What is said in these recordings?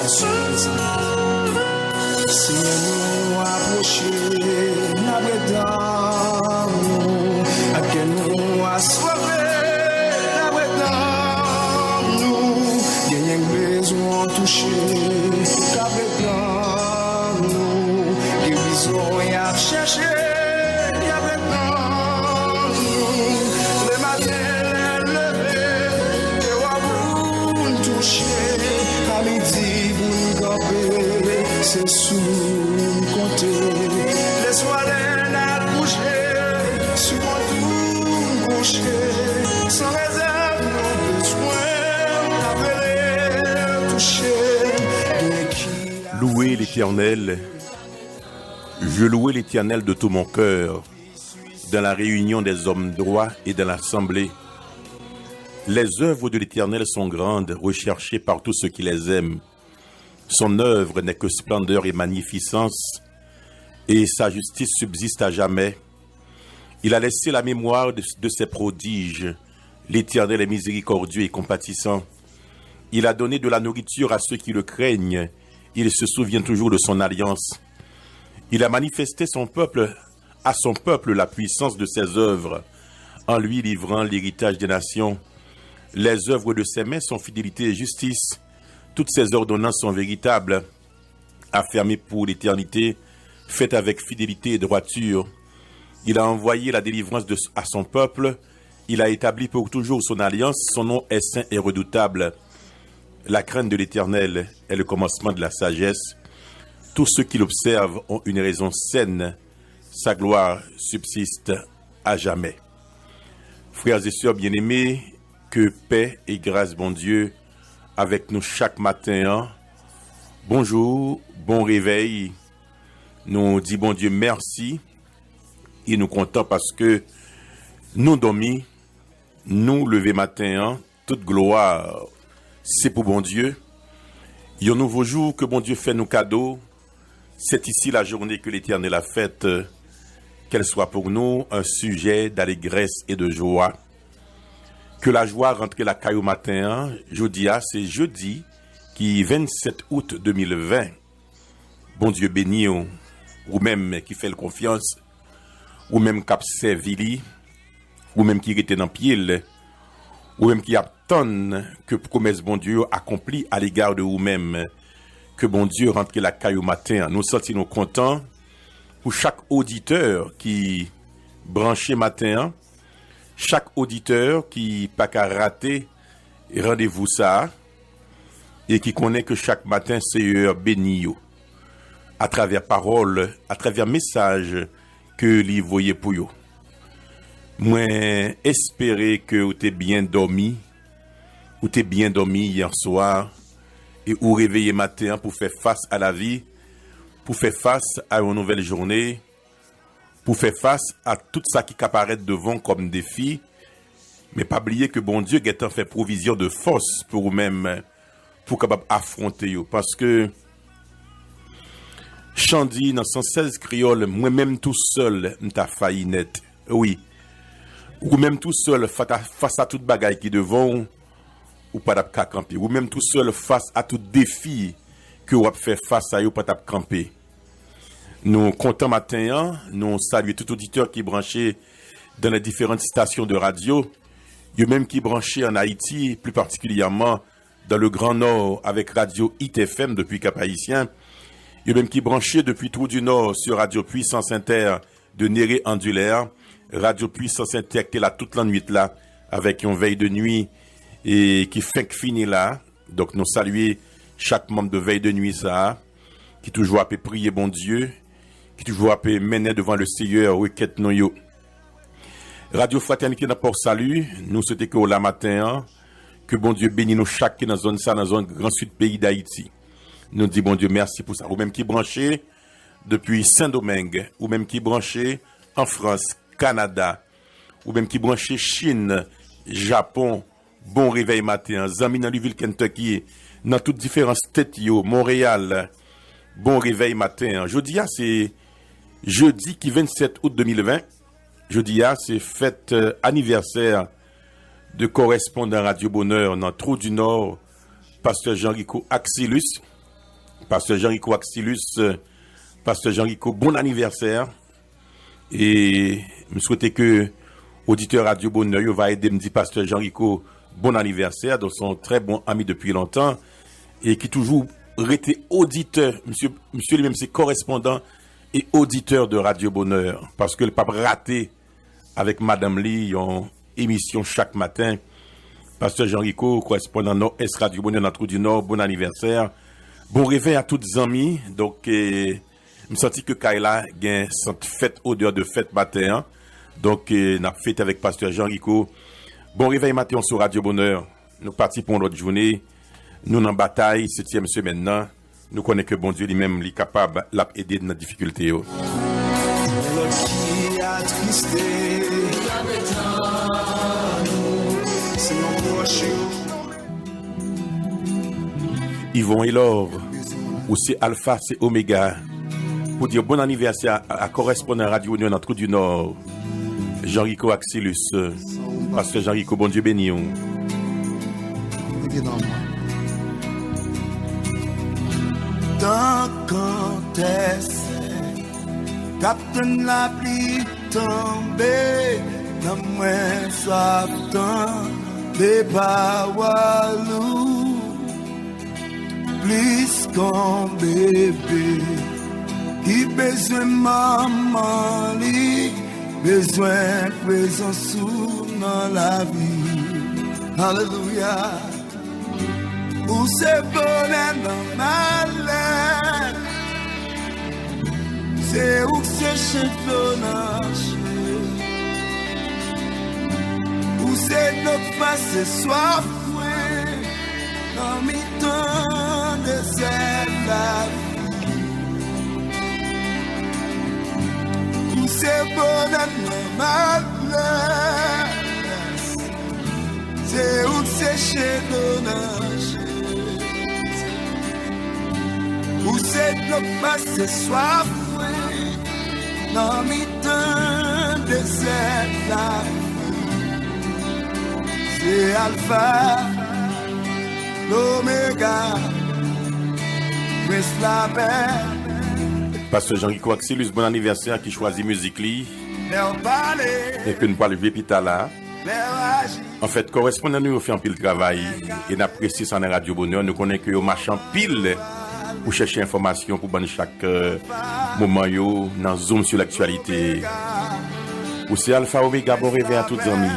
Si nous approcher, nous à que nous a sauvé, nous gagnons besoin toucher, nous guérison et à chercher. C'est sous compter, laisse-moi l'air bouger, sur mon tout coucher, sans réserve, nos besoins, toucher. Louez l'Éternel, je louais l'Éternel de tout mon cœur, dans la réunion des hommes droits et dans l'assemblée. Les œuvres de l'Éternel sont grandes, recherchées par tous ceux qui les aiment. Son œuvre n'est que splendeur et magnificence, et sa justice subsiste à jamais. Il a laissé la mémoire de ses prodiges. L'Éternel est miséricordieux et compatissant. Il a donné de la nourriture à ceux qui le craignent. Il se souvient toujours de son alliance. Il a manifesté à son peuple la puissance de ses œuvres, en lui livrant l'héritage des nations. Les œuvres de ses mains sont fidélité et justice. Toutes ces ordonnances sont véritables, affermées pour l'éternité, faites avec fidélité et droiture. Il a envoyé la délivrance à son peuple. Il a établi pour toujours son alliance. Son nom est saint et redoutable. La crainte de l'Éternel est le commencement de la sagesse. Tous ceux qui l'observent ont une raison saine. Sa gloire subsiste à jamais. Frères et sœurs bien-aimés, que paix et grâce, bon Dieu, avec nous chaque matin. Bonjour, bon réveil. Nous disons bon Dieu merci. Et nous comptons parce que nous dormis, nous lever matin, toute gloire, c'est pour bon Dieu. Il y a un nouveau jour que bon Dieu fait nous cadeaux. C'est ici la journée que l'Éternel a faite. Qu'elle soit pour nous un sujet d'allégresse et de joie. Que la joie rentre la caille au matin. Jeudi, c'est jeudi qui 27 août 2020. Bon Dieu béni ou même qui fait le confiance, ou même qui a servi, ou même qui était dans pied, ou même qui attend que promesse bon Dieu accomplie à l'égard de vous-même. Que bon Dieu rentre la caille au matin. Nous sommes contents pour chaque auditeur qui branché matin. Chaque auditeur qui pas qu'à rater rendez-vous ça et qui connaît que chaque matin c'est heure béni à travers parole, à travers message que lui voyez pour yo. Moi espérer que vous t'es bien dormi, ou t'es bien dormi hier soir et ou réveillé matin pour faire face à la vie, pour faire face à une nouvelle journée. Pour faire face à tout ça qui apparaît devant comme défi, mais pas oublier que bon Dieu a fait provision de force pour vous-même, pour capable affronter yo. Parce que, Chandi, dans 116 créoles, moi-même tout seul, m'ta failli net. Oui. Ou même tout seul, face à toute bagaille qui devant, ou pas d'ap camper. Ou même tout seul, face à tout défi que vous avez fait face à yo, pas d'ap camper. Nous comptons matin, nous saluons tout auditeur qui est branché dans les différentes stations de radio. Il y a même qui est branché en Haïti, plus particulièrement dans le Grand Nord avec Radio ITFM depuis Cap-Haïtien. Il y a même qui est branché depuis Trou du Nord sur Radio Puissance Inter de Néré Andulaire. Radio Puissance Inter qui est là toute la nuit là avec une veille de nuit et qui fait fini là. Donc nous saluons chaque membre de veille de nuit ça, qui toujours a prier bon Dieu, qui toujours a mener devant le Seigneur requête non yo. Radio Fraternité n'a pas salut, nous souhaitons que la matin que bon Dieu bénisse nous chaque dans zone ça dans zone grand sud pays d'Haïti. Nous dit bon Dieu merci pour ça. Ou même qui branché depuis Saint-Domingue, ou même qui branché en France, Canada, ou même qui branché Chine, Japon, bon réveil matin, zami dans Louisville, Kentucky, dans toutes différentes têtes yo, Montréal, bon réveil matin. C'est jeudi qui 27 août 2020. Jeudi c'est fête anniversaire de correspondant Radio Bonheur dans Trou du Nord, pasteur Jean-Rico Axilus. Pasteur Jean-Rico Axilus, Pasteur Jean-Rico, bon anniversaire. Et je souhaite que auditeur Radio Bonheur va aider me dire Pasteur Jean-Rico, bon anniversaire, donc son très bon ami depuis longtemps et qui toujours été auditeur, monsieur lui-même c'est correspondant et auditeur de Radio Bonheur parce que le pape raté avec Madame Lee en émission chaque matin. Pasteur Jean-Rico, correspondant Nord-Est Radio Bonheur dans Trou du Nord, bon anniversaire. Bon réveil à toutes les amis. Donc, je me senti que Kaila gagne cette fête, odeur de fête matin. Donc, n'a fête avec Pasteur Jean-Rico. Bon réveil matin sur Radio Bonheur. Nous partons pour notre journée. Nous en bataille, 7e semaine maintenant. Nous connaissons que bon Dieu lui-même est capable d'aider dans nos difficultés. Yvon et Laure, ou c'est Alpha, c'est Oméga, pour dire bon anniversaire à correspondant à Radio Union dans Trou du Nord, Jean-Rico Axilus, Pasteur Jean-Rico, bon Dieu béni. Dans quand est-ce Captain la pluie tombée, dans moins soif tant des bawalou, plus qu'un bébé, qui besoin maman li, besoin présence dans la vie. Alléluia. Où c'est bonheur dans malheur, c'est où c'est chantonnage, où c'est notre face soif, dans mes temps de la vie, où c'est bonheur dans malheur, c'est où c'est chantonnage. Où c'est notre passé soif, dans mes temps de cette c'est Alpha, l'Oméga, Christ la paix. Pasteur Jean-Rico Axilus, bon anniversaire qui choisit musique li. Et que nous parlons de l'hôpital là. En fait, correspondant nous fait un pile travail et n'apprécie ça dans Radio Bonheur, nous connaissons que au marchand pile pour chercher information pour ban chaque moment yo dans zoom sur l'actualité. Ou c'est Alpha Omega, bon réveil à toutes les amis.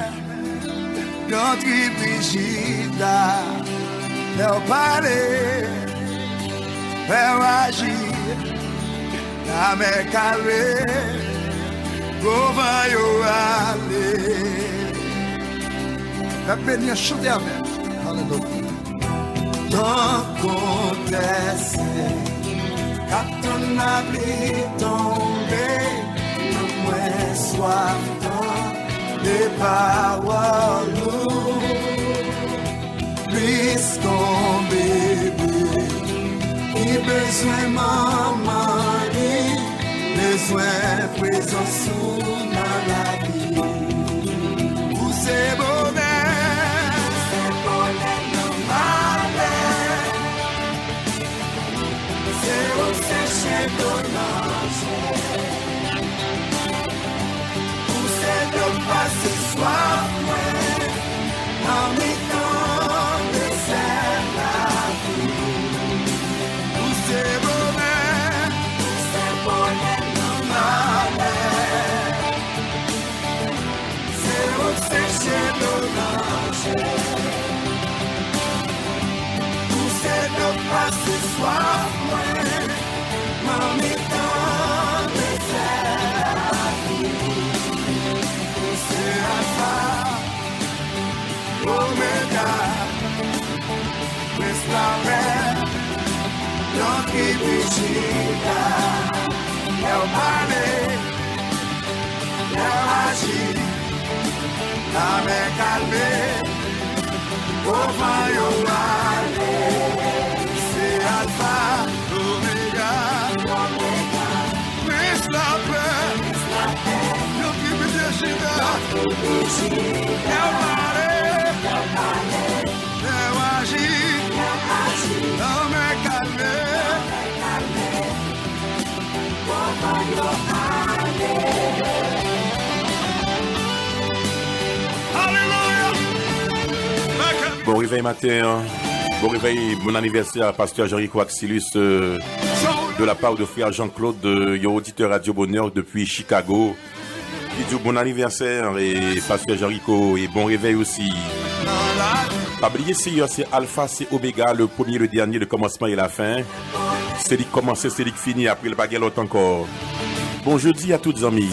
Notre Brigida, leur parler, leur agir, la mer calée, comment yo aller. La peine chanter avec. Alléluia. Dans conteste, quand on a pris tombé, le moins soif dans les paroles, plus qu'un bébé, qui besoin maman, besoin présence dans la vie. Où c'est bonheur. Où c'est de passer soir, en mi-temps de la vie. Où c'est bonheur dans ma mer. C'est où c'est chez l'orange. Où c'est de passer soir, en mi-temps de la vie. C'est Alpha, Omega, Christ la paix, notre Brigida, leur parler, leur agir, la mer calmée, comment yo aller. C'est Alpha, Omega, Christ la paix, notre Brigida, leur parler, leur agir, la mer calmée. Bon réveil matin, bon réveil, bon anniversaire à Pasteur Jean-Rico Axilus de la part de frère Jean-Claude, auditeur Radio Bonheur depuis Chicago. Il dit bon anniversaire et Pasteur Jean-Rico et bon réveil aussi. Pas oublier c'est Alpha, c'est Oméga, le premier, le dernier, le commencement et la fin. C'est lui commencer, c'est lui fini, après le baguette l'autre encore. Bon jeudi à toutes les amis.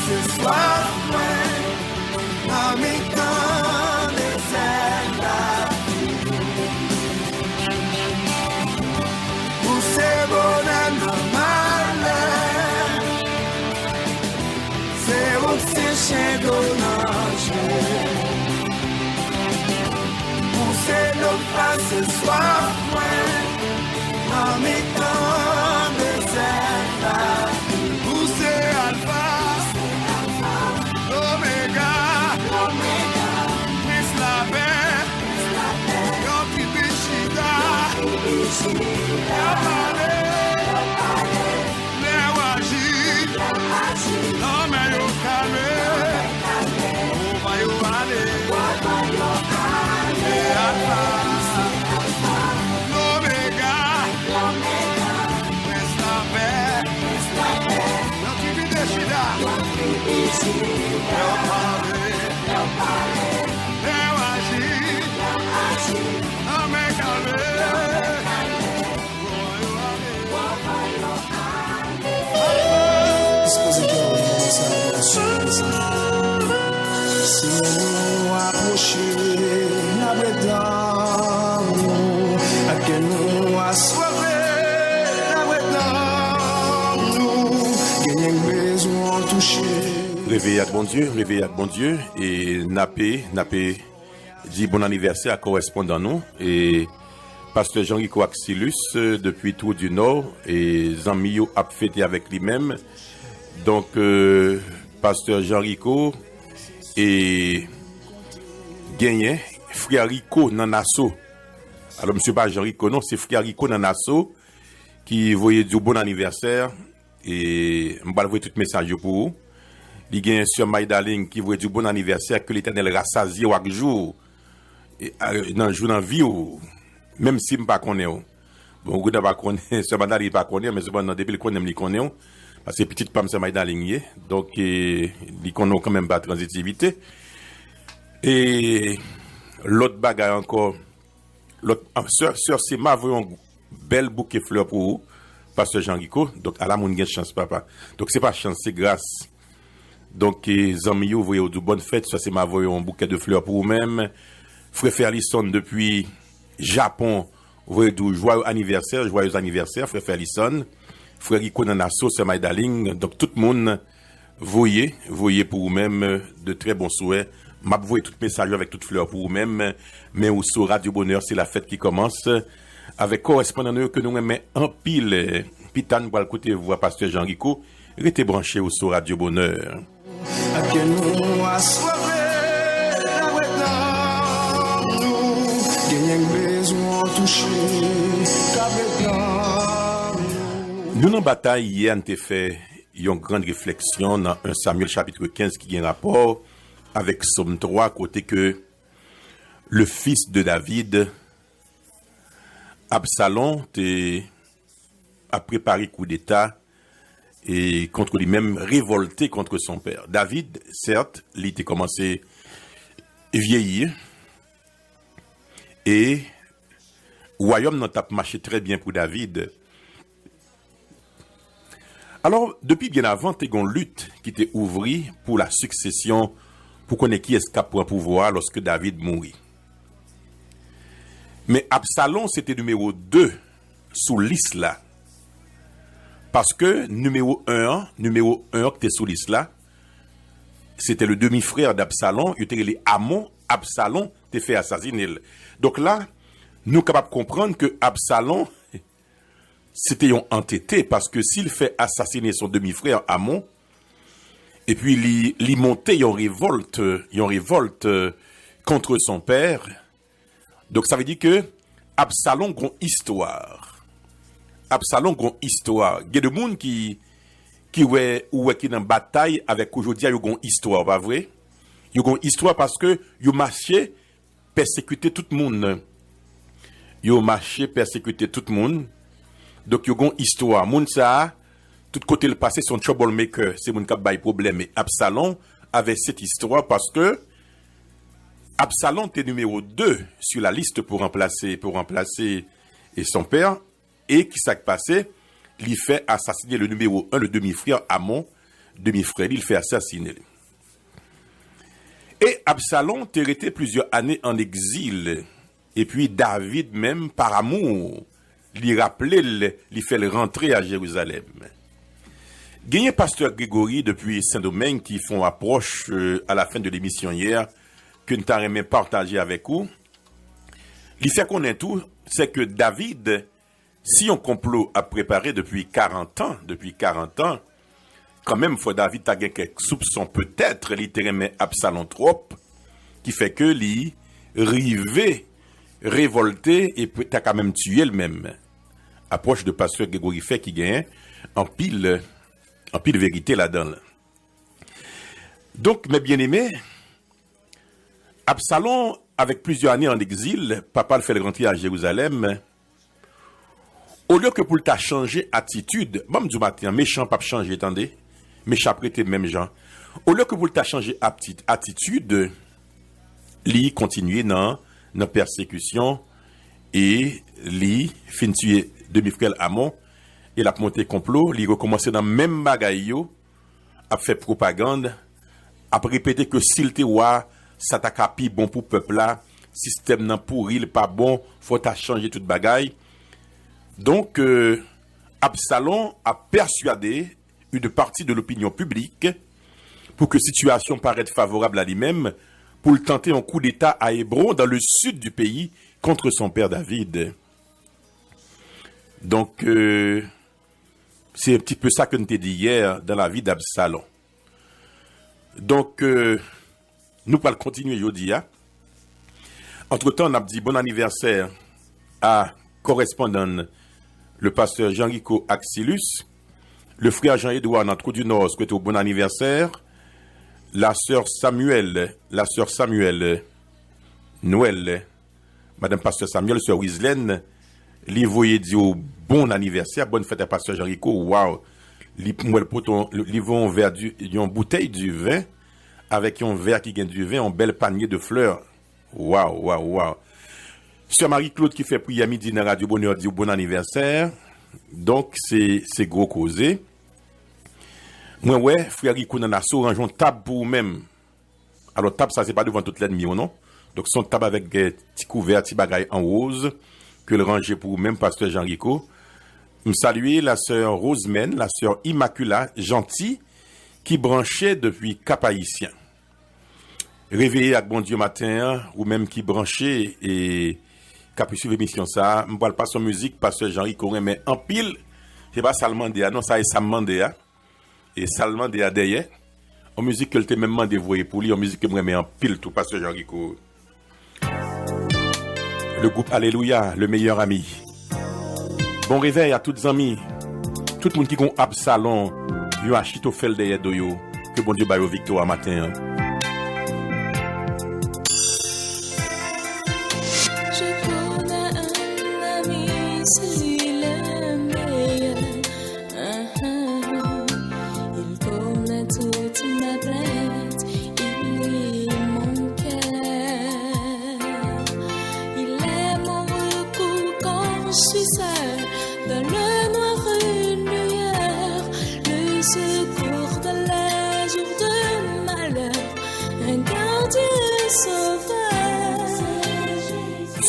Ce soir, dans mes temps des ailes, où c'est bon normal, c'est où c'est chez Donage, où c'est le pas ce soir, dans mes temps des ailes, où c'est Alpha. Réveillez à bon Dieu et Napé dit bon anniversaire à correspondant nous et Pasteur Jean-Rico Axilus depuis tout du Nord et Zamio a fêté avec lui-même. Donc Pasteur Jean-Rico et gagné frère Rico Nanasso. Alors monsieur pas Jean-Rico non, c'est frère Rico Nanasso qui voyait du bon anniversaire et on va envoyer tout message pour vous. Il y a un sur Maïdaling qui veut du bon anniversaire, que l'Éternel rassasie chaque jour, dans le jour dans vie, même si je ne connais pas. Bon, je ne connais pas, sur Maïdaling, je ne connais pas, mais cependant, depuis le connais, je connais, parce que petite femme, c'est Maïdaling, donc, il connaît quand même pas de transitivité. Et l'autre bagarre encore, l'autre, sur c'est ma un bel bouquet de fleurs pour vous, Pasteur Jean-Rico, donc, à la moun gen chance, papa. Donc, c'est pas chance, c'est grâce. Donc, amis, vous voyez, de bonne fête, ça c'est ma voix, un bouquet de fleurs pour vous-même. Frère Ferlisson depuis Japon, vous voyez, joyeux anniversaire, frère Ferlisson. Frère Rico Nanasso, c'est my darling. Donc, tout le monde, voyez pour vous-même de très bons souhaits. M'a voyé tout message avec toutes fleurs pour vous-même. Mais au sur Radio Bonheur, c'est la fête qui commence. Avec correspondant que nous aimons en pile. Pitane, pour le côté, vous voyez, Pasteur Jean-Rico, restez branché au sur Radio Bonheur. Nous en bataille hier on fait une grande réflexion dans 1 Samuel chapitre 15 qui a un rapport avec Somme 3 côté que le fils de David Absalom a préparé coup d'état et contre lui-même révolté contre son père. David, certes, il était commencé à vieillir et le royaume n'a pas marché très bien pour David. Alors, depuis bien avant, il y a une lutte qui était ouverte pour la succession, pour connaître qui est-ce qui pour un pouvoir lorsque David mourit. Mais Absalom, c'était numéro 2 sous liste là. Parce que numéro 1 qui était sous liste là, c'était le demi-frère d'Absalom, il était les Amon, Absalom t'est fait assassiner. Donc là, nous sommes capables de comprendre que Absalom, c'était un entêté, parce que s'il fait assassiner son demi-frère Amon, et puis il montait en révolte contre son père, donc ça veut dire que Absalom a une histoire. Il y a des gens qui qui est dans bataille avec aujourd'hui, il y a une histoire, pas vrai? Il y a une histoire parce que il marché persécuter tout le monde. Il marché persécuter tout le monde. Donc il y a une histoire. Moun ça, tout côté le passé son troublemaker, c'est mon cap bail problème. Et Absalom avait cette histoire parce que Absalom était numéro 2 sur la liste pour remplacer et son père. Et qui s'est passé? Il fait assassiner le numéro 1, le demi-frère Amon, demi-frère, il fait assassiner. Et Absalom était resté plusieurs années en exil. Et puis David même, par amour, lui rappelait, lui fait le rentrer à Jérusalem. Gagné pasteur Grégory depuis Saint-Domingue qui font approche à la fin de l'émission hier, que nous t'avons partagé avec vous. Il fait connaître tout, c'est que David, si un complot a préparé depuis 40 ans, quand même, faut David a quelques soupçons, peut-être, littéralement Absalom trop, qui fait que lui, rivé, révolté, et peut quand même tué le même. Approche de pasteur Grégory fait qui gagne en pile vérité là-dedans. Donc, mes bien-aimés, Absalom, avec plusieurs années en exil, papa le fait rentrer à Jérusalem. Au lieu que pour t'a changer attitude, même du matin, méchant pas changer, attendez, méchant prêté même gens. Au lieu que pour t'a changer attitude, lui continuer dans persécution et lui fin tuer demi-frère Amon et la monté complot, lui recommencer dans même bagaille a fait propagande, a répété que s'il te roi ça t'a capi bon pour peuple là, système nan pourri, pas bon, faut t'a changer toute bagaille. Donc, Absalom a persuadé une partie de l'opinion publique pour que la situation paraisse favorable à lui-même pour le tenter un coup d'État à Hébron dans le sud du pays contre son père David. Donc, c'est un petit peu ça que nous t'ai dit hier dans la vie d'Absalom. Donc, nous allons continuer aujourd'hui. Entre-temps, on a dit bon anniversaire à correspondant le pasteur Jean-Rico Axilus, le frère Jean-Édouard Nantrou du Nord, souhaite au bon anniversaire, la sœur Samuel, Noël, madame pasteur Samuel, sœur Wislaine, lui voyez dit au bon anniversaire, bonne fête à pasteur Jean-Rico, waouh, lui vont vers une bouteille du vin, avec un verre qui gagne du vin, un bel panier de fleurs, waouh. Sœur Marie-Claude qui fait prier à midi dans Radio Bonheur dit bon anniversaire. Donc, c'est gros causé. Moi, ouais, frère Rico, on a rangeons table pour vous-même. Alors, table, ça, c'est pas devant toute l'ennemi, non? Donc, son table avec des petits couverts, petits bagailles en rose, que le ranger pour vous-même, pasteur Jean Rico. Je salue la sœur Rosemène, la sœur Immacula, gentille, qui branchait depuis Cap-Haïtien. Réveillé avec bon Dieu matin, ou même qui branchait et qui suivre l'émission ça, je ne parle pas son musique parce que Jean-Rico mais en pile, c'est pas Salmandéa, non, ça est Salmandéa. Et Salmandéa derrière, en musique que je t'ai même demandé pour lui, en musique que je mets en pile tout parce que Jean-Rico. Le groupe Alléluia, le meilleur ami. Bon réveil à tous les amis, tout le monde qui ont Absalom, yo Achitophel derrière doyo, que bon Dieu baille au victoire matin.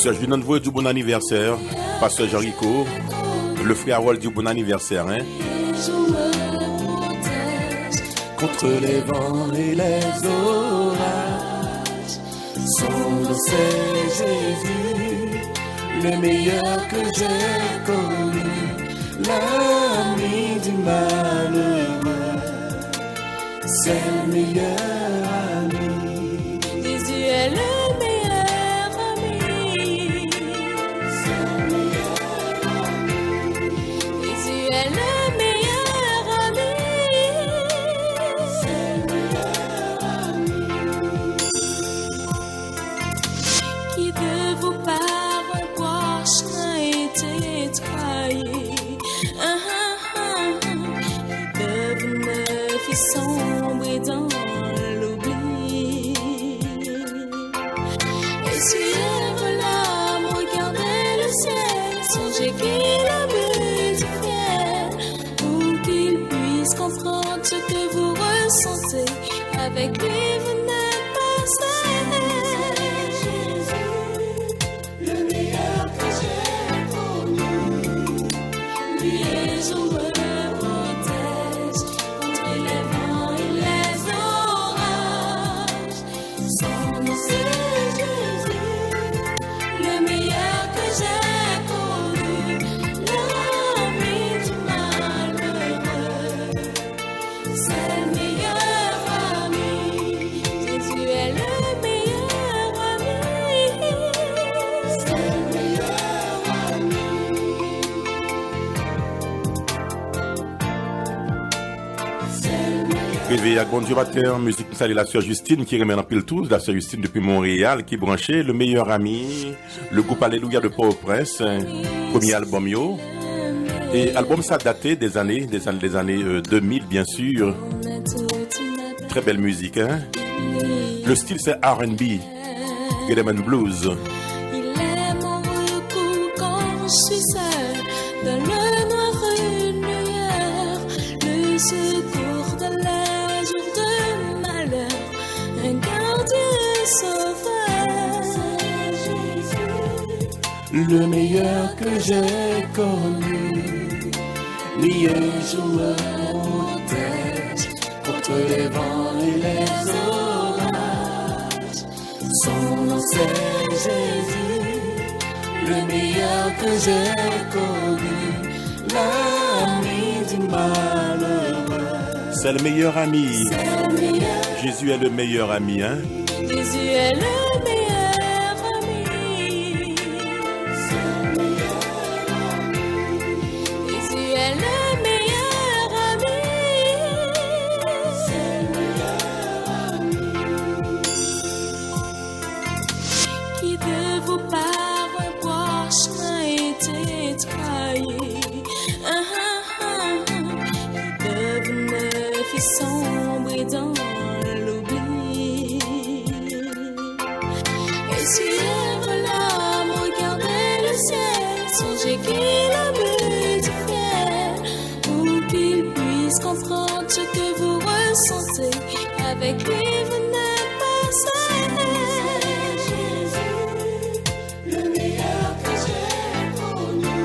Je viens de vous dire bon anniversaire, pasteur Jean-Rico, le frère Harold dit bon anniversaire. Hein? Contre les vents et les orages, son nom c'est Jésus, le meilleur que j'ai connu, l'ami du malheureux, c'est le meilleur ami. Jésus est le meilleur ami. C'est le meilleur ami. Jésus est le meilleur ami. Essuyez vos larmes, regardez le ciel, songez qu'il a bu du fiel, pour qu'il puisse comprendre ce que vous ressentez. Avec lui, vous n'êtes pas seul. Jésus, le meilleur que j'ai connu, lui est joueur protège contre les vents et les orages. Son nom c'est Jésus, le meilleur que j'ai connu, l'ami du malheureux. C'est le meilleur ami. Jésus est le meilleur ami. C'est le meilleur ami. C'est le meilleur. Réveil à bon Dieu matin, musique salut la sœur Justine qui remet en pile tous, la sœur Justine depuis Montréal qui branchait le meilleur ami, le groupe Alléluia de Port-au-Prince, premier album yo. Et album ça daté des années 2000 bien sûr. Très belle musique hein. Le style c'est R&B, Rhythm and Blues. Il est mon recours quand je suis seul, dans le noir une lumière, le secours dans les jours de malheur, un gardien sauveur. Le meilleur que j'ai connu, lui est joueur protège contre les vents et les orages. Son nom c'est Jésus, le meilleur que j'ai connu, l'ami du malheureux. C'est le meilleur ami. C'est le meilleur. Jésus est le meilleur ami hein. Jésus est le meilleur ami. Jésus est le meilleur ami. C'est le meilleur ami. Qui de vous par un proche n'a été trahi? Qui de vous ne fit sombrer dans l'oubli? Essuyez vos larmes, regardez le ciel, songez qu'il a bu du fiel, pour qu'il puisse comprendre ce que vous ressentez. Avec lui, vous n'êtes pas seul. Jésus, le meilleur que j'ai connu,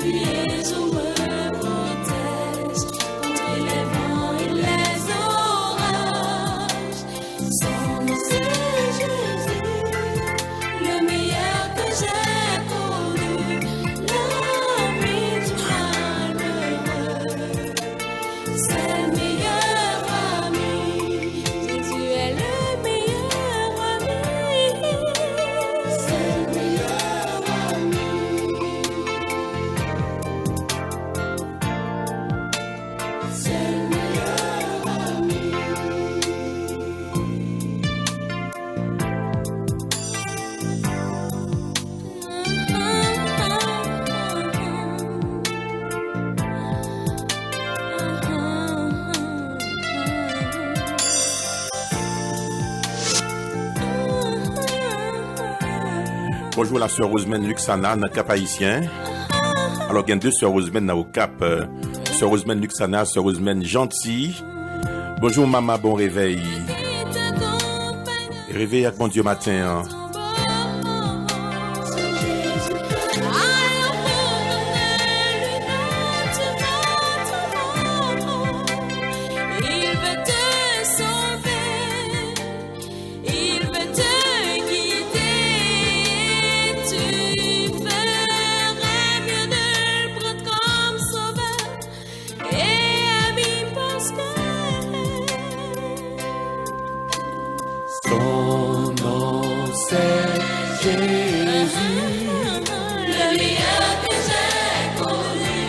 lui est joueur protège contre les vents et les orages. Son nom c'est Jésus, le meilleur que j'ai connu, l'ami du malheureux. C'est le meilleur ami. Jésus est le meilleur ami. C'est le meilleur ami. C'est le meilleur ami. Bonjour la sœur Rosemène Luxana, dans le Cap haïtien. Alors, il y a deux sœurs Rosemène au Cap. Sœur Rosemène Luxana, sœur Rosemène gentille. Bonjour maman, bon réveil. Réveil avec bon Dieu matin. Hein. Il veut te sauver, il veut te guider. Tu ferais mieux de le prendre comme sauveur et ami parce que Son nom c'est Jésus, le meilleur que j'ai connu,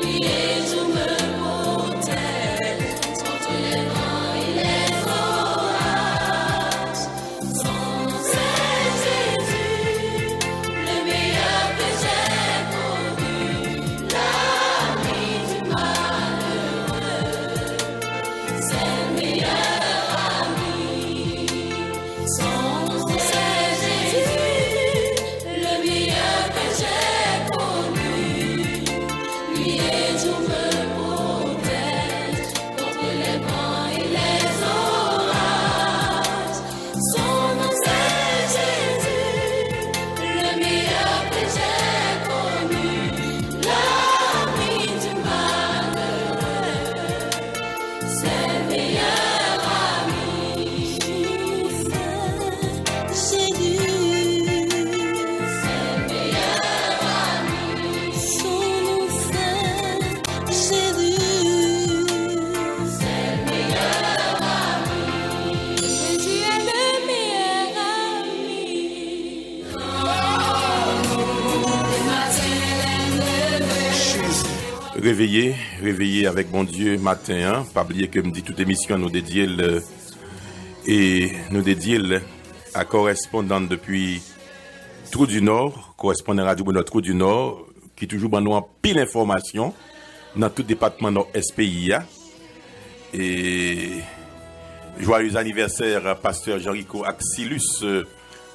lui est tout me protège contre les vents et les orages. Son nom c'est Jésus, le meilleur que j'ai connu, l'ami du malheureux. C'est le meilleur ami. Son réveillé avec bon Dieu matin, hein? Pas oublier que me dit toute émission nous dédiée à correspondante depuis Trou du Nord, correspondant Radio Bonheur Trou du Nord, qui toujours ban nous en pile d'informations dans tout département nord SPIA. Et joyeux anniversaire pasteur Jean-Rico Axilus de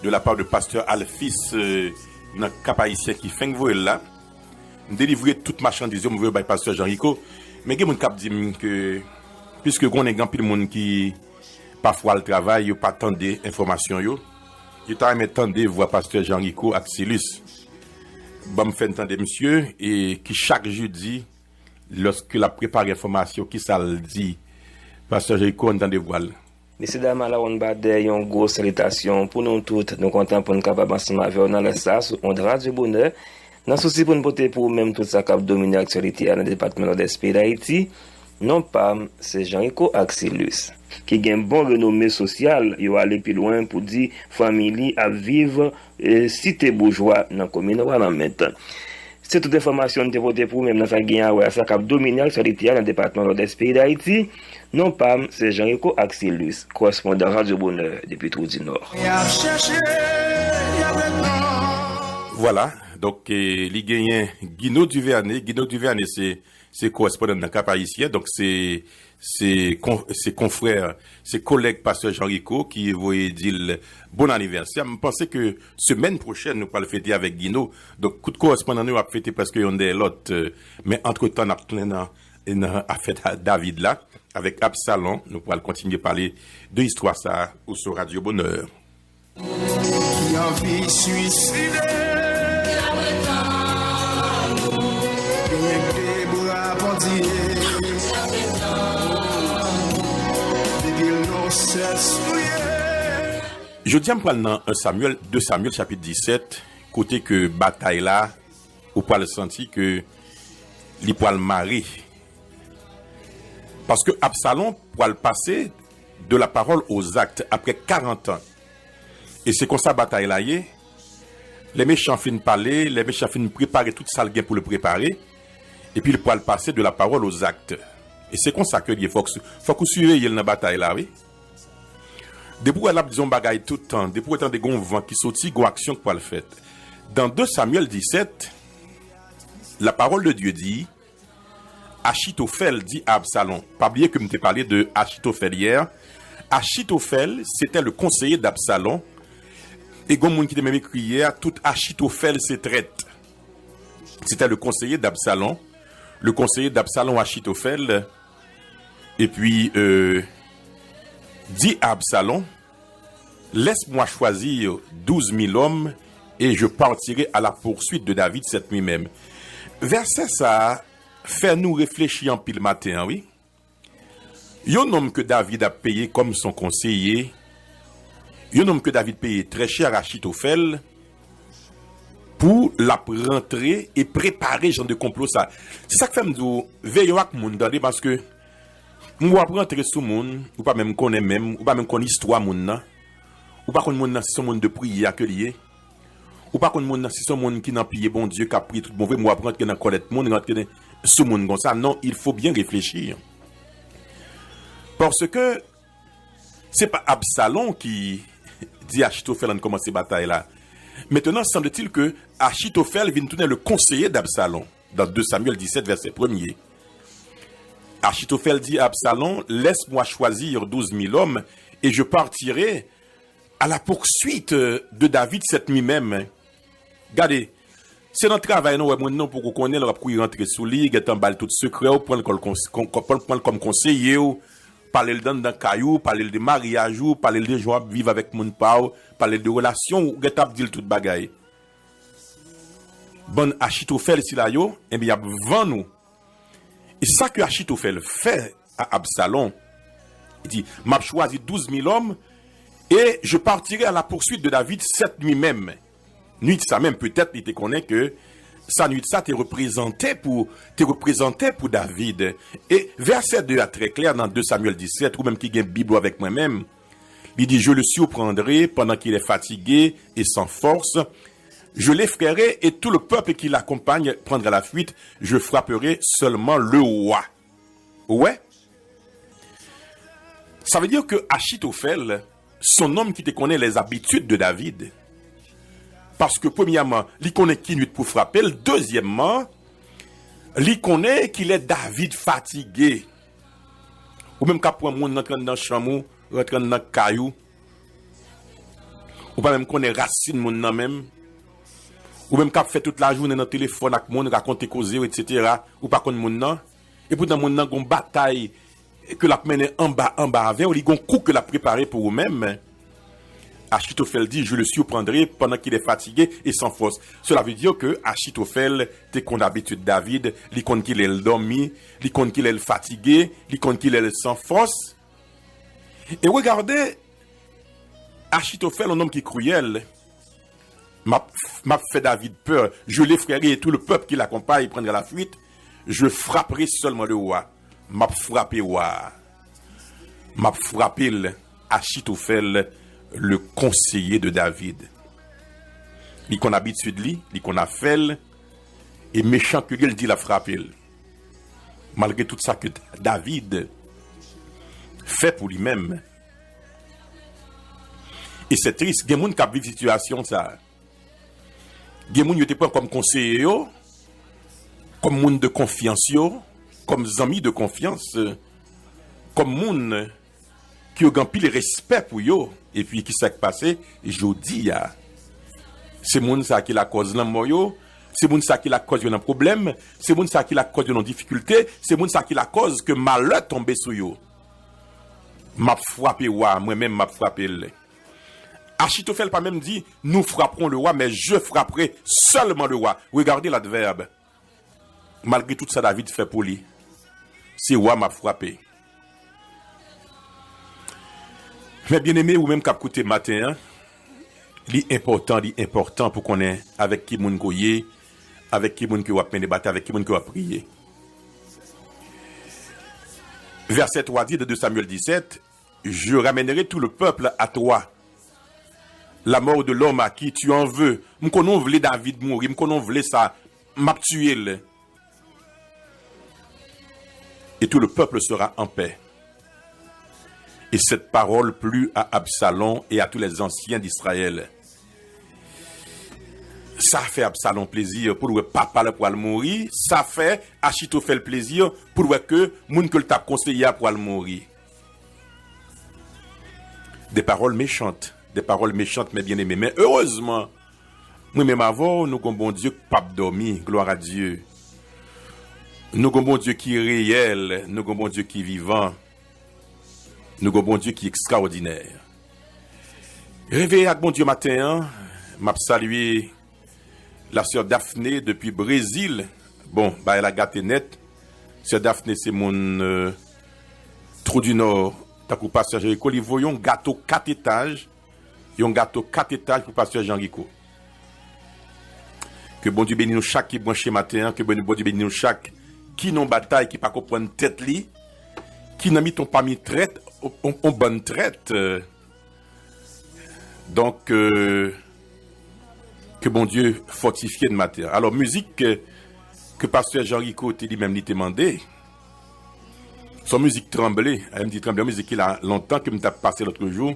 la part de pasteur Alphys dans Cap Haïtien qui fait là. Délivrer toute marchandise me veut by pasteur Jean-Rico, mais il y a mon cap dit que puisque on est grand pile monde qui parfois le travail, yo pas attendre information yo. Je t'a aimé attendre voir pasteur Jean-Rico Axilus. Bon me fait entendre monsieur et qui chaque jeudi lorsque la prépare information qui ça le dit pasteur Jean-Rico entendre voile. Messieurs dames, là on bat une grosse salutation pour nous toutes, nous contents pour nous capable ensemble avec dans la SAS on Radio Bonheur. Dans souci pour nous porter pour même tout ça qui domine l'actualité dans le département de l'Esprit d'Haïti, non pas c'est Jean-Rico Axilus qui a un bon renommée social, il va aller plus loin pour dire famille à vivre cité bourgeois dans la commune de maintenant. C'est toute information de voter pour même dans ça qui a dominé l'actualité dans le département de l'Esprit d'Haïti, non pas c'est Jean-Rico Axilus, correspondant Radio Bonheur depuis Trou du Nord. Voilà. Donc, les gagnants, Guino Duvernay, c'est correspondant dans le Cap Haïtien. Donc, c'est confrères, ses collègues, pasteur Jean-Rico, qui voulaient dire bon anniversaire. Je pensais que semaine prochaine, nous allons le fêter avec Guino. Donc, coup de correspondant, nous allons fêter parce qu'il y a des l'autre. Mais entre-temps, nous avons plein à fête David là, avec Absalom. Nous pourrons continuer à parler de l'histoire ça, ou sur Radio Bonheur. Qui a envie suicider. Je dis à dans 2 Samuel chapitre 17, côté que bataille là, ou pas le senti que li pour le mari. Parce que Absalom pour le passer de la parole aux actes après 40 ans. Et c'est comme ça bataille là, les méchants finissent parler, les méchants finissent préparer tout ça pour le préparer. Et puis il peut le passer de la parole aux actes. Et c'est comme ça que il faut que vous suivez la bataille là, oui. Depuis elle a disons bagaille tout le temps, depuis autant de gon vent qui sorti, gon action pour le faire. Dans 2 Samuel 17, la parole de Dieu dit Achitophel dit à Absalom. Pas oublier que je t'ai parlé de Achitophel hier. Achitophel, c'était le conseiller d'Absalom. Et gon monde qui t'a même écrit hier, tout Achitophel se traite. C'était le conseiller d'Absalom. Le conseiller d'Absalom Achitophel, et puis dit à Absalom, laisse-moi choisir 12 000 hommes et je partirai à la poursuite de David cette nuit même. Verset ça fait nous réfléchir en pile matin, oui. Un homme que David a payé comme son conseiller, un homme que David payé très cher à Achitophel, pour la rentrer et préparer genre de complot ça. C'est ça que fait me dire veillons avec moun dans parce que moi rentrer sous moun ou pas même connaît même ou pas même connaît histoire moun nan ou pas connaît moun nan c'est son monde de prière que lié ou pas connaît moun nan c'est son monde qui n'a pillé bon Dieu qui a pris tout mauvais moi rentrer dans connaître moun rentrer sous moun comme ça. Non, il faut bien réfléchir. Parce que c'est pas Absalom qui dit à Achitophel de commencer bataille là. Maintenant, semble-t-il que Achitophel vient tourner le conseiller d'Absalom dans 2 Samuel 17, verset 1er. Achitophel dit à Absalom, laisse-moi choisir 12 000 hommes et je partirai à la poursuite de David cette nuit même. Regardez, c'est notre travail, non, pour qu'on connaisse, pour y rentrer sous lit, get en balle tout secret, prendre comme conseiller, parler d'un caillou, parler de mariage, parler de joie, vivre avec mon pao, parler de relations, ou get up deal tout bagaille. Bon, Achitophel, si là, eh bien, vend nous. Et ça que Achitophel fait à Absalom, il dit, m'a choisi 12 000 hommes, et je partirai à la poursuite de David cette nuit même. Nuit, ça même, peut-être, il te connaît que sa nuit, ça te représentait pour David. Et verset 2 est très clair dans 2 Samuel 17, ou même qui a une Bible avec moi-même. Il dit, je le surprendrai pendant qu'il est fatigué et sans force. Je l'effraierai et tout le peuple qui l'accompagne prendra la fuite. Je frapperai seulement le roi. Ouais. Ça veut dire que Achitophel, son homme qui te connaît les habitudes de David, parce que premièrement, il connaît qui nuit pour frapper. Deuxièmement, il connaît qu'il est David fatigué. Ou même quand pour un monde rentre dans le chamou, rentre dans le caillou. Ou pas même connaît racine monde même. Ou même quand fait toute la journée dans le téléphone avec monde raconter causer etc. Ou pas connaît monde non. Et pourtant monde nan gon bataille que la mené en bas avec ou li gon coup que la préparé pour eux-mêmes. Achitophel dit, je le surprendrai pendant qu'il est fatigué et sans force. Cela veut dire que Achitophel, t'es qu'on d'habitude David, li compte qu'il est dormi, li compte qu'il est fatigué, li compte qu'il est sans force. Et regardez, Achitophel, un homme qui est cruel, m'a fait David peur. Je l'effraierai et tout le peuple qui l'accompagne prendra la fuite. Je frapperai seulement le roi. M'a frappé roi. M'a frappé Achitophel, le conseiller de David. Il qu'on habitude lui, il qu'on a fait, et méchant que lui, il dit la frapper. Malgré tout ça que David fait pour lui-même. Et c'est triste, il y a des gens qui vivent une situation ça. Il y a des gens qui n'étaient pas comme conseiller, comme monde de confiance, comme amis de confiance, comme monde qui ont pile respect pour eux. Et puis, qui s'est passé? Je dis, c'est moun ça qui la cause de mort, c'est moun ça qui la cause d'un problème, c'est moun ça qui la cause d'une difficulté, c'est moun ça qui la cause que malheur tombe sur eux. M'a frappé roi, moi-même m'a frappé. Achitophel pas même dit, nous frapperons le roi, mais je frapperai seulement le roi. Regardez l'adverbe. Malgré tout ça, David fait pour lui. C'est roi m'a frappé. Mais bien aimé, ou même qu'à côté matin, l'important pour qu'on ait avec qui moun goye, avec qui moun qui va mener bataille, avec qui moun qui va prier. Verset 3 dit de 2 Samuel 17, je ramènerai tout le peuple à toi. La mort de l'homme à qui tu en veux. M'konon vle David mourir, m'konon vle ça, m'a tué. Et tout le peuple sera en paix. Et cette parole plut à Absalom et à tous les anciens d'Israël. Ça fait Absalom plaisir pour le papa pour le mourir. Ça fait Achitophel plaisir pour que moun que le t'a conseillé pour le mourir. Des paroles méchantes, mais bien aimées. Mais heureusement, nous-mêmes avant, nous avons un bon Dieu qui n'a pas dormi. Gloire à Dieu. Nous avons un bon Dieu qui est réel. Nous avons un bon Dieu qui est vivant. Nous avons un bon Dieu qui est extraordinaire. Réveillé avec bon Dieu matin, m'a salué la sœur Daphné depuis Brésil. Bon, bah elle a gâté net. Sœur Daphné, c'est mon trou du Nord. T'as pour pasteur Jéricho, ils voyons un gâteau 4 étages. Et un gâteau 4 étages pour pasteur Jean-Rico. Que bon Dieu bénisse nous chaque qui branché matin, que bon Dieu bénisse nous chaque qui non bataille, qui pas comprendre tête li, qui n'a mis ton pas mis traite, on bonne traite. Donc, que bon Dieu fortifie de matin. Alors, musique que pasteur Jean-Rico t'a dit même lui demandé. Son musique tremblée, elle me dit tremblée, musique qu'il a longtemps que me t'a passé l'autre jour.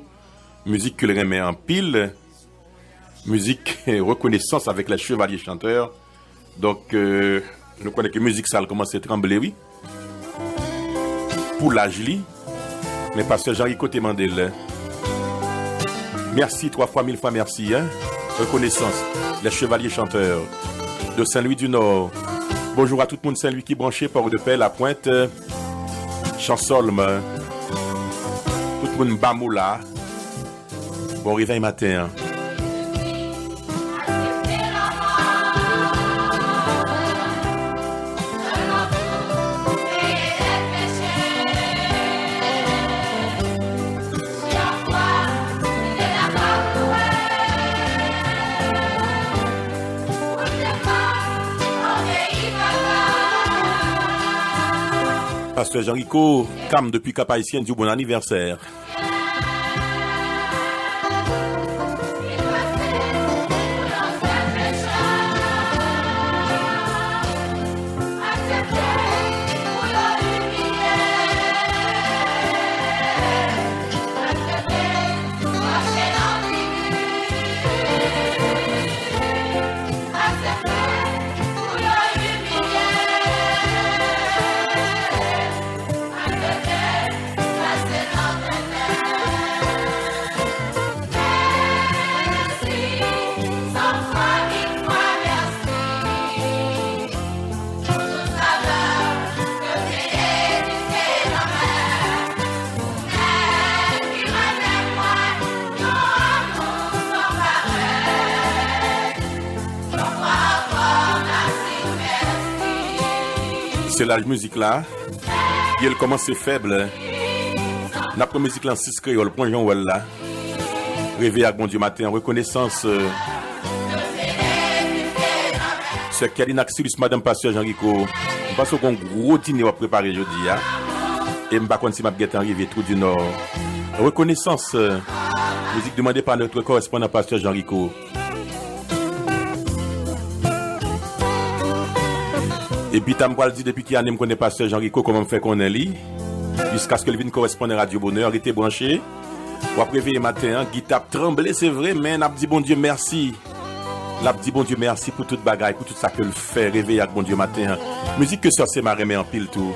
Musique qu'il remet en pile. Musique reconnaissance avec les chevaliers chanteurs. Donc, nous connaissons que musique ça a commencé à trembler, oui. Pour l'âge, mais pasteur Jean-Rico t'a demandé. Merci 3 fois, 1000 fois merci. Hein? Reconnaissance, les chevaliers chanteurs de Saint-Louis du Nord. Bonjour à tout le monde Saint-Louis qui branché, Port-de-Paix, La Pointe, Chansolme, tout le monde Bamoula. Bon réveil matin. Pasteur Jean-Rico, Cam depuis Cap-Haïtien, du bon anniversaire. C'est la musique là. Et elle commence faible. La première musique là en 6 créole, point Jean Well là. Réveil à bon Dieu matin, reconnaissance. C'est Kelly Naxilus, Madame Pasteur Jean Rico. Parce qu'on gros dîner à préparer aujourd'hui. Et je ne sais pas si je vais arriver tout du Nord. Reconnaissance. Musique demandée par notre correspondant Pasteur Jean Rico. Et puis, tu me dit depuis qu'il y a un connaît Pasteur Jean Rico, comment fait qu'on est là. Jusqu'à ce que le vienne correspondre à Radio Bonheur, il était branché. Ou après réveiller matin, guitare tremblé, c'est vrai, mais on a dit bon Dieu merci. L'a dit bon Dieu merci pour toute bagaille, pour tout ça que le fait réveiller avec bon Dieu matin. Musique que ça c'est ma remet en pile tout.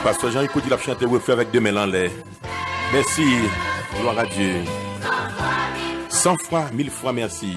Pasteur Jean écoute, il a chanté refait avec 2 mains en l'air. Merci, gloire à Dieu. 100 fois, 1000 fois merci.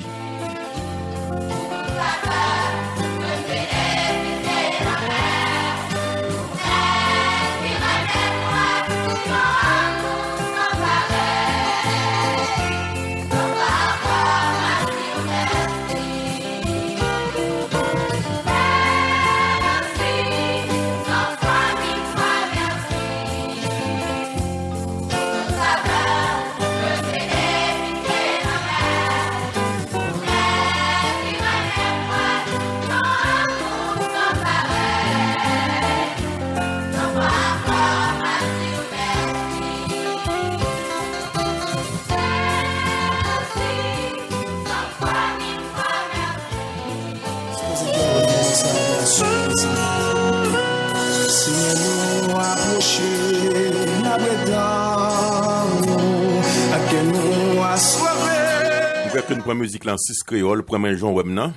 Que nous prenons musique là en 6 créole, premier jour web non.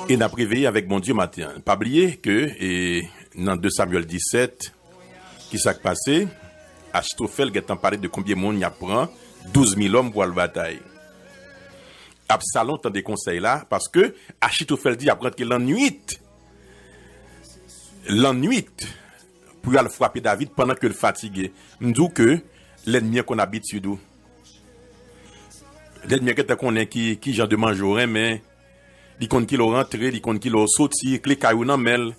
Et n'a préveillé avec bon Dieu matin. Pas oublier que et dans 2 Samuel 17 qui s'est passé, Achitophel a parlé de combien de monde y a prend 12 000 hommes pour la bataille. Absalom tend des conseils là parce que Achitophel dit après que l'ennui pour aller frapper David pendant que le fatigué. M'dou que l'ennemi qu'on habite d'où. L'ennemi qu'on est qui genre de mangeorin mais il compte qu'il rentre, il compte qu'il sorti, clé caillou dans mel.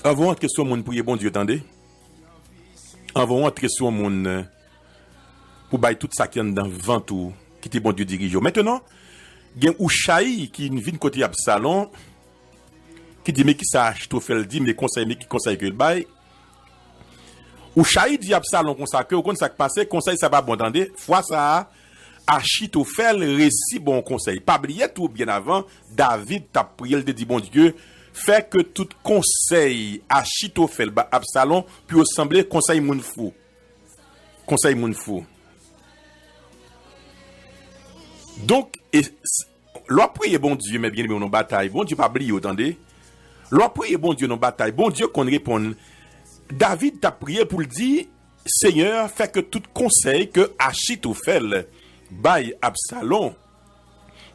Avant que soit monde prier bon Dieu attendez. Avant entrer sur monde pour bailler tout ça qui est dans vent tout qui était bon Dieu dirige. Maintenant, il y a Ushaï qui vient côté Absalom qui dit mais qui ça Achitophel dit mais qui conseille que le bail. Ushaï dit Absalom comme ça que au ça passé conseil ça va bon entendez. Fois ça Achitophel récit bon conseil. Pas oublier tout bien avant David t'a prié le dit bon Dieu fait que tout conseil Achitophel Absalom puis ressembler conseil moun fou. Conseil moun fou. Donc, l'on prie bon Dieu, mais bien aimé, nos bataille. Bon Dieu, pas oublier, attendez. L'on prie bon Dieu, nos bataille. Bon Dieu, qu'on réponde. David t'a prié pour le dire, Seigneur, fait que tout conseil que Achitophel baille Absalom,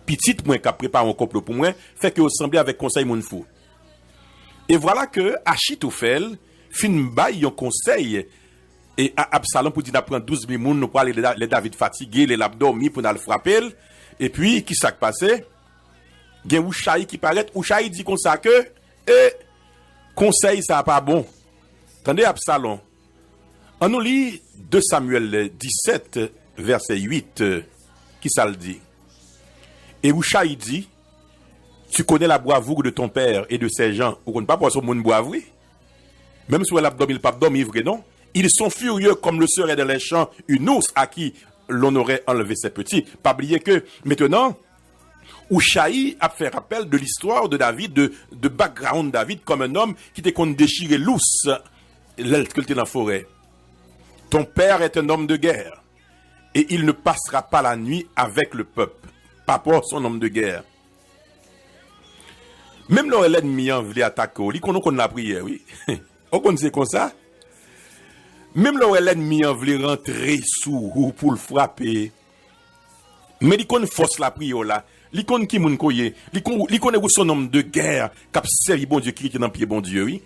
petit moins qu'a préparé un complot pour moi, fait que ressemble avec conseil moun fou. Et voilà que Achitophel fin baille un conseil. Et Absalom pour dire d'apprendre 12 000 moun, nous pour aller les David fatigués, les l'abdormi pour nous frapper. Et puis, qui s'est passé? Il y a Ushaï qui paraît. Ushaï dit comme ça que, conseil, ça n'a pas bon. Attendez, Absalom. On nous lit 2 Samuel 17, verset 8, qui ça le dit. Et Ushaï dit, Tu connais la bravoure de ton père et de ses gens. Vous ne connaissez pas pour son monde brave, même si elle a dormi, il pas dormi, vrai, non? Ils sont furieux comme le serait dans les champs une ours à qui l'on aurait enlevé ses petits. Pas oublier que maintenant, Ushaï a fait rappel de l'histoire de David, de background David comme un homme qui était qu'on déchirait l'ours, l'être dans la forêt. Ton père est un homme de guerre et il ne passera pas la nuit avec le peuple. Pas pour son homme de guerre. Même là, l'ennemi en voulait attaquer, il connaît qu'on a prié, oui. On connaît comme ça. Même là, l'ennemi en voulait rentrer sous ou pour le frapper. Mais il connaît force la prière là. Il connaît qui moun koye. Il connaît son homme de guerre qui a servi bon Dieu, qui est dans le pied bon Dieu, oui.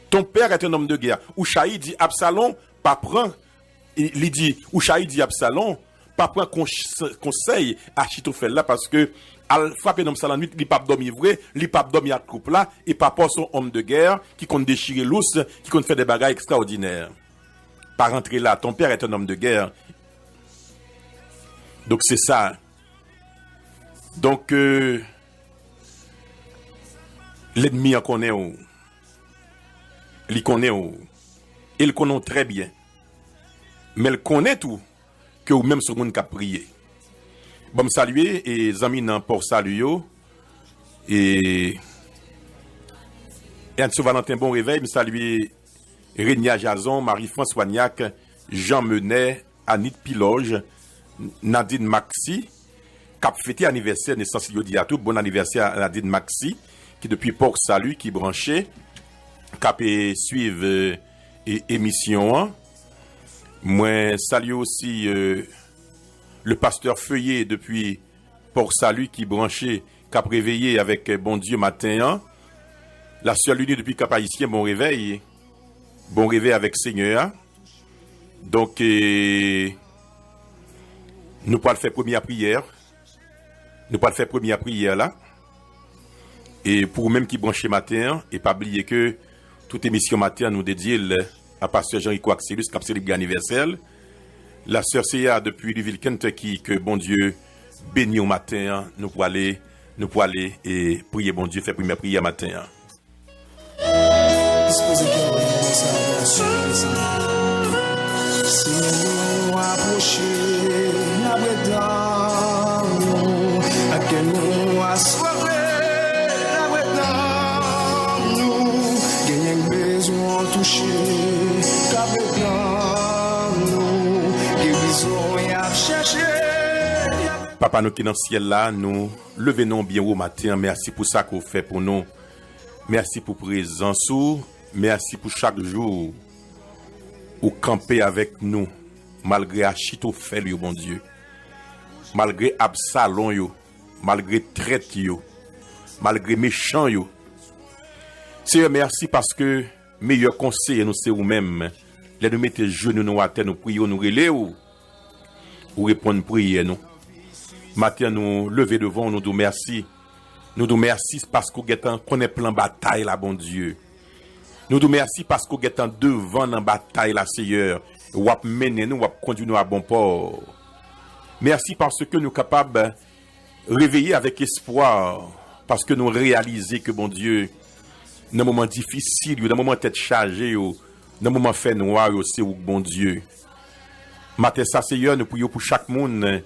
Ton père est un homme de guerre. Ushaï dit Absalom, pas prend. Il dit, Ushaï dit Absalom, pas prend conseil à Achitophel là parce que al frapper dans la nuit, il pas dormir vrai, il pas dormir à couple là, et pas son homme de guerre qui compte déchirer l'ours, qui compte faire des bagailles extraordinaires. Par rentrer là, ton père est un homme de guerre. Donc c'est ça. Donc l'ennemi en connaît où. Il connaît où. Il connaît très bien. Mais il connaît tout que ou même ce monde qui a prié. Bon, me saluer et amis nan pour saluer et Anne Valentin bon réveil, me saluer Régnia Jason, Marie-France Wagnac, Jean Menet, Anit Piloge, Nadine Maxi, cap fêté anniversaire naissance yo di à tout bon anniversaire à Nadine Maxi qui depuis Port Salut qui branché cap suivre émission. Moi salue aussi le pasteur Feuillet depuis Port Salut qui branché cap réveillé avec bon Dieu matin. La sœur Lunie depuis Cap Haïtien bon réveil avec Seigneur. Donc nous pas le faire première prière. Là. Et pour même qui branché matin et pas oublier que toute émission matin nous dédiée à pasteur Jean-Rico Axelus cap célèbre anniversaire. La sœur Céa depuis Louisville, Kentucky, que bon Dieu bénit au matin, nous pour aller et prier bon Dieu, faire première prière matin. Papa nous qui dans le ciel là, nous levons bien au matin. Merci pour ça qu'on fait pour nous. Merci pour présence. Merci pour chaque jour où camper avec nous. Malgré Achitophel, yo bon Dieu. Malgré Absalom, yo. Malgré traite, yo. Malgré méchant, yo. Seigneur, merci parce que meilleur conseil nous c'est vous-même. Les nous mettez genoux nous à terre, nous prions, nous relais ou répondre prière nous. Matin nous lever devant nous disons merci. Nous disons merci parce qu'on connaît plein bataille là bon Dieu. Nous disons merci parce qu'on est devant dans bataille là Seigneur. Ou ap mener nous, ou ap conduire nous à bon port. Merci parce que nous sommes capables de réveiller avec espoir parce que nous réalisons que bon Dieu dans moment difficile, dans moment tête chargée, dans moment fait noir, c'est où bon Dieu. Matin ça Seigneur, nous prions pour chaque monde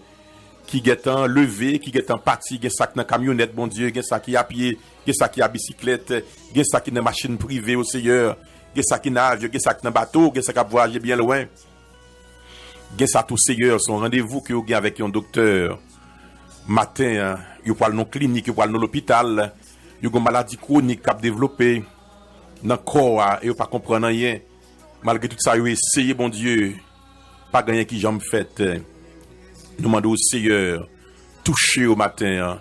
qui est en levé, qui est en parti, qui est ça qui dans camionnette, bon Dieu, qui est ça qui à pied, qui est ça qui à bicyclette, qui est ça qui dans machine privée au Seigneur, qui est ça qui dans avion, qui est ça qui dans bateau, qui est ça qui a voyagé bien loin. Qui est ça tout Seigneur, son rendez-vous que vous avez avec un docteur. Matin, vous parlez dans clinique, vous parlez dans l'hôpital, vous avez une maladie chronique qui a développé dans le corps et vous pas comprendre rien. Malgré tout ça, vous essayez, bon Dieu, pas gagner qui j'en fait. Nous demandons au Seigneur, touchez au matin,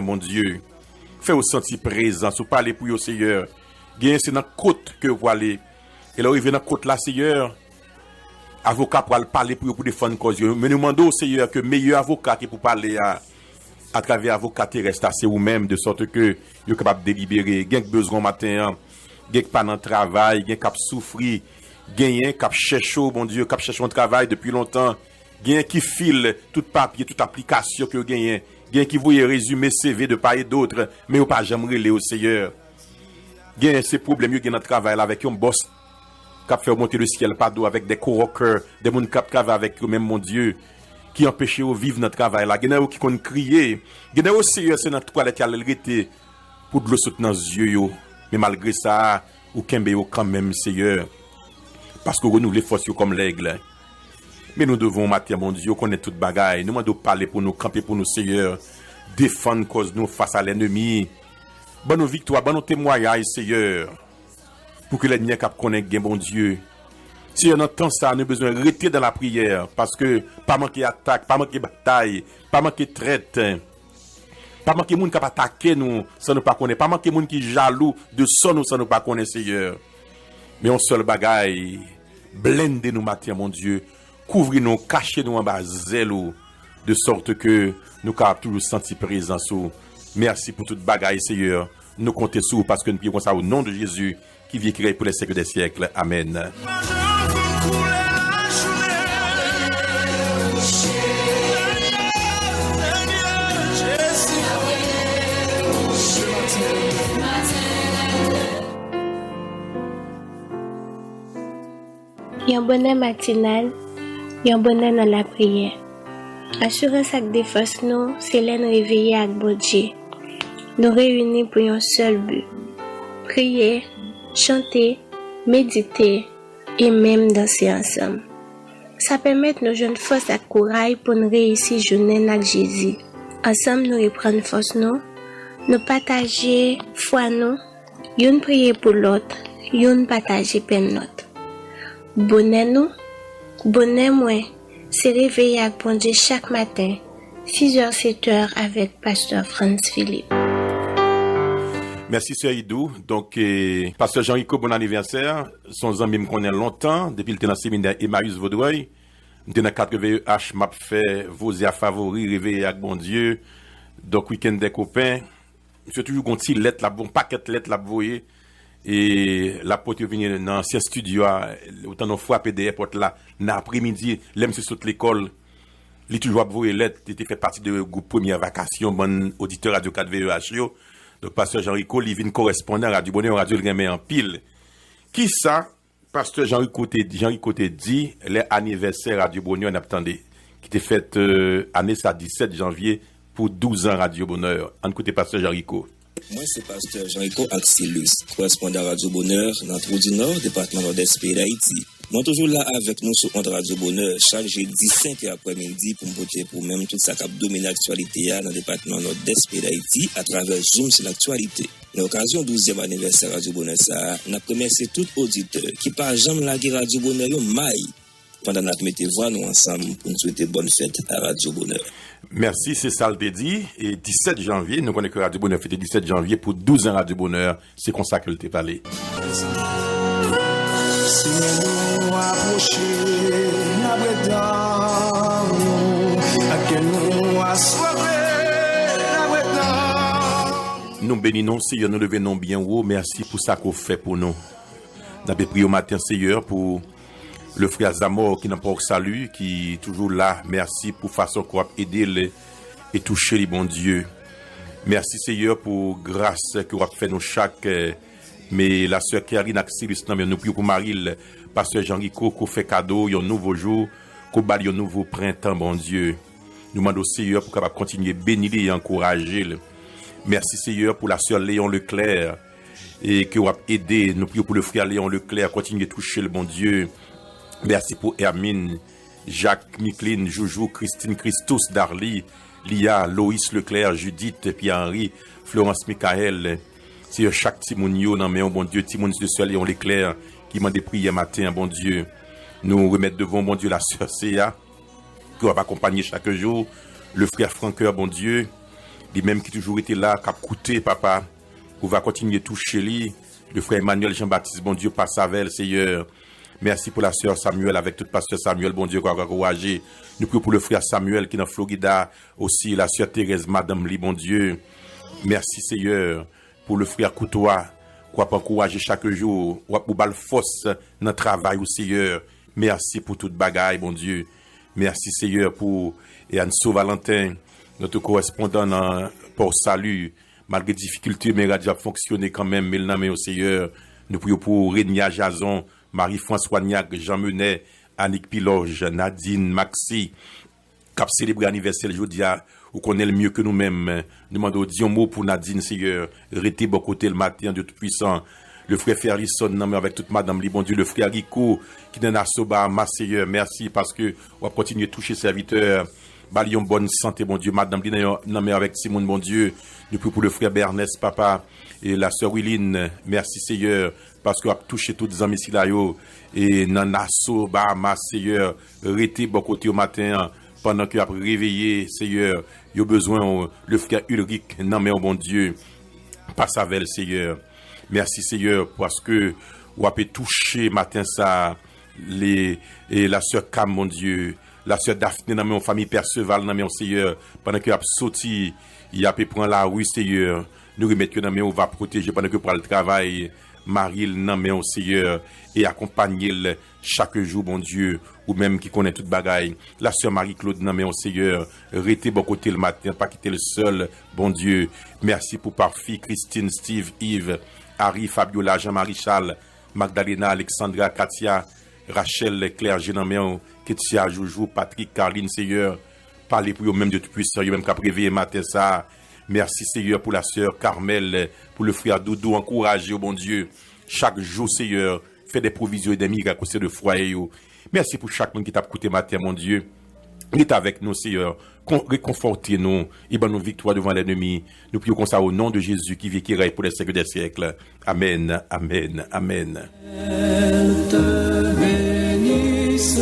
mon Dieu. Faites-vous sentir présent, vous parlez pour vous, Seigneur. Gagnez, c'est dans la côte que vous allez. Et là, vous venez dans la côte là, Seigneur. Avocat pour parler pour défendre cause. Mais nous demandons au Seigneur que meilleur avocat qui pour parler à travers avocat terrestre, c'est vous-même, de sorte que vous êtes capable de délibérer. Gagnez besoin matin, gagnez pas dans le travail, gagnez cap souffrir, gagnez cap chercher, bon Dieu, cap chercher un travail depuis longtemps. Gagnez qui file tout papier, toute application que vous gagnez. Gen qui voyait résumé CV de part et d'autre, mais ou pas jamais relé au Seigneur. Gen ces problèmes yo gen dans travail là avec un boss qui fait monter le ciel pas d'eau avec des coworkers, des moun qui travaillent avec eux même mon Dieu, qui empêche de vivre notre travail là. Gen qui kon crier, gen au Seigneur c'est dans toilette qui a l'arrêter pour de l'eau saute dans yeux yo, mais malgré ça, ou kembe yo quand même Seigneur. Parce que renouveler force yo comme l'aigle. Mais nous devons, matin, mon Dieu, connaître toute bagaille. Nous devons parler pour nous, camper pour nous, Seigneur. Défendre cause nous face à l'ennemi. Bonne victoire, bonne témoignage, Seigneur. Pour que l'ennemi connaisse bien, bon Dieu. Si on entend ça, nous avons besoin de rester dans la prière. Parce que, pas manquer attaque, pas manquer bataille, pas manquer traite. Pas manquer moun qui a attaqué nous, sans nous pas connaître. Pas manquer moun qui jaloux de ça, nous, sans nous pas connaître, Seigneur. Mais on seul bagaille. Blendez nous, matin, mon Dieu. Couvrez-nous, cachez-nous en bas zèle, de sorte que nous avons toujours senti présence. Merci pour toute bagaille, Seigneur. Nous comptons sur vous parce que nous prions ça au nom de Jésus qui vit créer pour les siècles des siècles. Amen. Un bonheur matinal, un bonheur dans la prière. Assurance avec des forces nous, c'est l'en réveiller avec bon Dieu. Nous réunir pour un seul but. Prier, chanter, méditer et même danser ensemble. Ça permet de nous jeunes force et courage pour nous réussir journée avec Jésus. Ensemble nous reprendre force nous partager foi nous, une prier pour l'autre, une partager peine l'autre. Bonheur nous, bonheur moi, c'est réveiller avec bon Dieu chaque matin, 6h-7h avec Pasteur Franz Philippe. Merci, Sœur Idou. Donc, Pasteur Jean-Rico, bon anniversaire. Son ami me connaît longtemps, depuis qu'il était dans le séminaire Emmaüs Vaudreuil. Il était dans 80H, m'a fait vos à favoris, réveiller avec bon Dieu. Donc, week-end des copains. Je toujours un petit lettre là, bon paquet de lettres là, vous voyez. Et la porte est venue dans l'ancien studio, autant de fois PDF porte là, l'après-midi, l'aime sur toute l'école. Il toujours envoyé lettre, il fait partie de groupe Première Vacation, bon auditeur Radio 4 VEHO. Donc, Pasteur Jean-Rico, il vient correspondant à Radio Bonheur, Radio Le en pile. Qui ça, Pasteur Jean-Rico te dit, l'anniversaire Radio Bonheur, on attendait, qui était fait, année ça, 17 janvier, pour 12 ans Radio Bonheur. On écoute Pasteur Jean-Rico. Moi, c'est Pasteur Jean-Rico Axilus, correspondant à Radio Bonheur, dans le Trou du Nord, département nord-est pays d'Haïti. Nous toujours là avec nous sur Radio Bonheur, chaque jeudi 5 après-midi pour me voter pour même tout ça qui domine l'actualité dans le département nord-est pays d'Haïti à travers Zoom sur l'actualité. Dans l'occasion 12e anniversaire Radio Bonheur, ça, nous remercions tout auditeur qui par jamais lagué Radio Bonheur, maille. Pendant notre mettez voix nous ensemble pour nous souhaiter bonne fête à Radio Bonheur. Merci, c'est ça le dit. Et 17 janvier, nous connaissons que Radio Bonheur fête 17 janvier pour 12 ans Radio Bonheur. C'est comme ça que t'ai parlé. Nous bénissons, Seigneur, nous le venons bien haut. Merci pour ça qu'on fait pour nous. Nous avons prié au matin, Seigneur, pour le frère Zamor qui n'a pas salut, qui est toujours là. Merci pour façon qu'on a aidé et toucher les bons dieux. Merci Seigneur pour grâce que vous avez fait nous chaque. Mais la sœur Karine Axilus, nous prions pour Marie, Pasteur Jean-Rico, qu'on fait cadeau, un nouveau jour, qu'on bat un nouveau printemps, bon Dieu. Nous demandons Seigneur pour qu'on continue à bénir et encourager. Merci Seigneur pour la sœur Léon Leclerc et que vous avez aidé. Nous prions pour le frère Léon Leclerc, continue à toucher le bon Dieu. Merci pour Hermine, Jacques, Micheline, Joujou, Christine, Christos, Darly, Lia, Loïs Leclerc, Judith, Pierre-Henri, Florence Michael. C'est chaque Timonio, non mais bon Dieu, Timon de Soeur Léon Leclerc, qui m'a des prières matin, bon Dieu. Nous remettre devant, bon Dieu, la sœur Céa, qui va accompagner chaque jour. Le frère Francoeur, bon Dieu, lui même qui toujours été là, qui a coûté, papa, qui va continuer à toucher lui. Le frère Emmanuel Jean-Baptiste, bon Dieu, par Savel, Seigneur. Merci pour la sœur Samuel, avec tout pasteur Samuel, bon Dieu, qu'on a encouragé. Nous prions pour le frère Samuel qui est en Florida, aussi la sœur Thérèse, Madame Lee, bon Dieu. Merci Seigneur pour le frère Coutois, qu'on a encouragé chaque jour, pour bal force dans le travail au Seigneur. Merci pour toute bagaille, bon Dieu. Merci Seigneur pour Anso Valentin, notre correspondant dans Port Salut, malgré difficultés, mais radio a fonctionné quand même, mais le nom au Seigneur. Nous prions pour Rénia Jason, Marie-François Niac, Jean Menet, Annick Piloge, Nadine Maxi, cap célébrer anniversaire aujourd'hui, ou connaît le mieux que nous-mêmes. Nous demandons un mot pour Nadine, Seigneur, restez bon côté le matin, Dieu Tout-Puissant. Le frère Ferrisson, non, avec toute madame, bon Dieu, le frère Rico, qui donne à Soba, ma Seigneur, merci, parce que on va continuer à toucher serviteurs. Balion bonne santé, bon Dieu, madame, non, mais avec Simone, bon Dieu, nous prions pour le frère Bernès, papa, et la sœur Willine, merci Seigneur, parce qu'on a touché tous les amis ici là, et Nana Soba, ma Seigneur, restez bon côté au matin, pendant que a réveillé, Seigneur, il a besoin, le frère Ulrich, non, mais bon Dieu, passe avec Seigneur. Merci Seigneur parce que vous avez touché matin ça et la sœur Cam mon Dieu, la sœur Daphné dans mon famille Perceval dans mon Seigneur pendant que a sorti, il a pu prendre la rue Seigneur, nous remettre dans on va protéger pendant que pour le travail, Maril dans mon Seigneur et accompagner chaque jour bon Dieu ou même qui connaît toute bagaille. La sœur Marie-Claude dans mon Seigneur, restez bon côté le matin, pas quitter le seul bon Dieu. Merci pour Parfi, Christine, Steve, Yves, Harry, Fabiola, Jean-Marie Charles, Magdalena, Alexandra, Katia, Rachel, Claire, Génaméon, Ketia, Joujou, Patrick, Caroline, Seigneur. Parlez pour eux-mêmes de Tout-Puissant, eux-mêmes qui a préveillé matin ça. Merci Seigneur pour la sœur Carmel, pour le frère Doudou, encouragez au bon Dieu. Chaque jour, Seigneur, fait des provisions et des miracles au sein de foyer. Merci pour chaque monde qui t'a écouté matin, mon Dieu. Il est avec nous, Seigneur. Réconfortez-nous et bonne victoire devant l'ennemi. Nous prions comme ça au nom de Jésus qui vit, qui règne pour les siècles des siècles. Amen, amen, amen. Elle te bénisse.